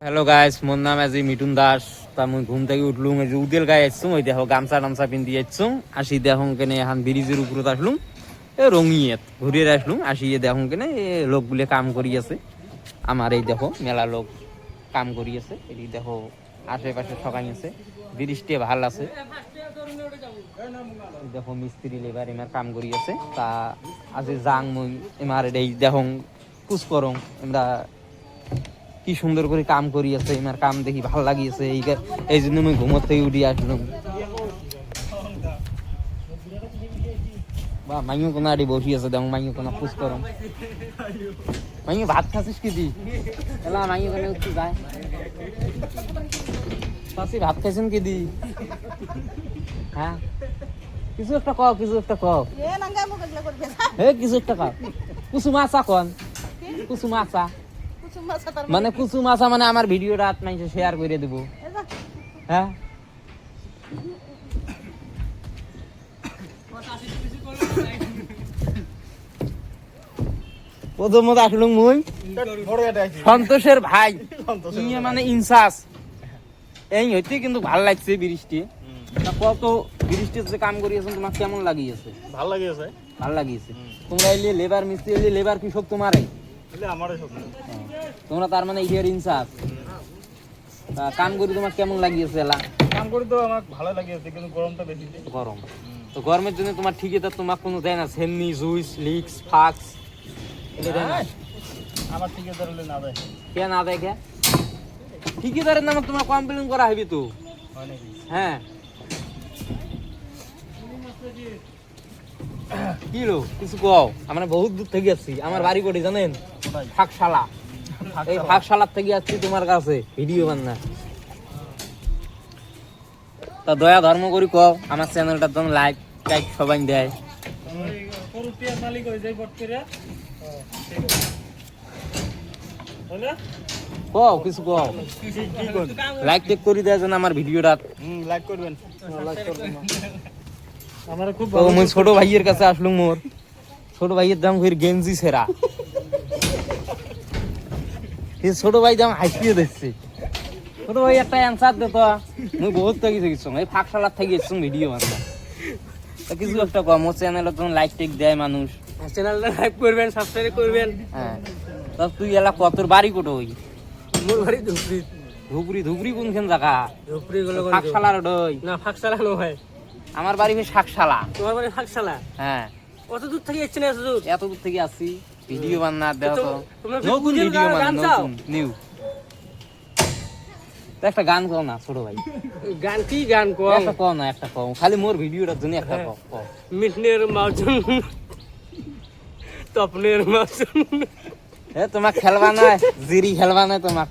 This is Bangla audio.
হ্যালো গাইস, মোর নাম আজি মিঠুন দাস। তা মুই ঘুম থেকে উঠলুম, এই যে উদেল গায়ে আসছুম, ওই দেখো গামছা টামছা পিন্দি যাচ্ছুম। আসি দেখুন কেনে এখন ব্রিজের উপরে আসলুম, এ রঙিয়েত ঘুরিয়ে আসলুম। আসি দেখুন কেনে লোকগুলো কাম করি আছে। আমার এই দেখো মেলা লোক কাম করি আছে। এই দেখো আশেপাশে সকাই আছে, বৃষ্টি ভাল আছে। দেখো মিস্ত্রি লেবার এমার কাম করি আছে। তা আজি যাং মুই এমার এই দেখুন কুচ করং আমরা কি সুন্দর করে কাম করি আছে। এমার কাম দেখি ভাল লাগিয়েছে, এই জন্য আমি ঘুমোর থেকে উঠি আসলাম। বা মাইও কোনা আড়ি বসি আছে, দেখো মাইও কোনা পুষ করম। মাইও ভাত খাচ্ছিস কি দি এলা মাইও কোনা উঠতে যায় পাশি ভাত খাইছেন কি দি? হ্যাঁ কিছু একটা কও, কিছু একটা কও, হে কিছু একটা কও। কুসুম আসা কোন কুসুম আসা মানে কুসুম আসা মানে আমার ভিডিওটা আপনাকে শেয়ার করে দেব। হ্যাঁ প্রথমত আসলুম মুই সন্তোষের ভাই, ইয়ে মানে ইনসাস। এই হইতে কিন্তু ভাল লাগছে বৃষ্টি। কত বৃষ্টিতে কাম করিয়েছেন, তোমার কেমন লাগিয়েছে? ভাল লাগিয়েছে, ভাল লাগিয়েছে। তোমরা এলে লেবার মিস্ত্রি এলে লেবার কি সব তোমারই? আমারই সব। তোমরা তার মানে ইডিয়ার ইনসাস। কাম করি তোমার কেমন লাগিয়েছে? এলা কাম করি তো আমার ভালো লাগিয়েছে, কিন্তু গরমটা বেশি। গরম তো গরমের জন্য তোমার ঠিকাদার তোমার কোনো দেয় না? সেমনি জুইস লিক্স ফাক্স এটা দেয় না? আমার ঠিকাদার হলে না দেয়। কে না দেয়? কে ঠিকাদারের নামে তোমার কমপ্লেন করা হবে তো। হ্যাঁ কি লো কিছু কও, আমরা বহুত দূর থেকে আসছি। আমার বাড়ি কোটি জানেন? ফাঁকশালা। এই ফাঁকশালার থেকে আসছি তোমার কাছে ভিডিও বান্না। তা দয়া ধর্ম করি কও, আমার চ্যানেলটার জন্য লাইক টাইক সবাই দেয়। কও কিছু কও, লাইক টেক করে দেয় যেন আমার ভিডিওটা। লাইক করবেন। আমার খুব তো মুই ছোট ভাইয়ের কাছে আসলুম। মোর ছোট ভাইয়ের দাম ফির গেঞ্জি সেরা। ছোট ভাই দাম হাসিয়ে দিচ্ছে। ছোট ভাই একটা অ্যান্সার দে তো। মুই বহুত থেকে গেছি, এই ফাঁকশালার থেকে গেছি ভিডিও বানাতে। কিছু একটা কম ও চ্যানেলে তো লাইক টেক দেয় মানুষ। চ্যানেলটা লাইক করবেন, সাবস্ক্রাইব করবেন। হ্যাঁ তা তুই এলা কতর বাড়ি কোটো? ওই মোর বাড়ি ধুপড়ি। ধুবড়ি? ধুবড়ি কোনখান জায়গা? ধুপড়ি গুলো ফাঁকশালার ওই না, ফাঁকশালা নো ভাই। আমার বাড়ি শাকশালা। তোমার বাড়ি ফাঁকশালা? হ্যাঁ কত দূর থেকে এসেছেন? এত দূর? এত দূর থেকে আসছি ভিডিও বান্না দেওয়া। তো তোমরা নতুন ভিডিও ভিডিও গান বান্না, চাও? নতুন নিউ। একটা গান কও না ছোট ভাই। গান কি গান কও? একটা কও না, একটা কও, খালি মোর ভিডিওটার জন্য একটা কও। কও মিঠনের মাউজন তপনের মাউজন। তোমাক খেলবা না, জিরি খেলবা না তোমাক।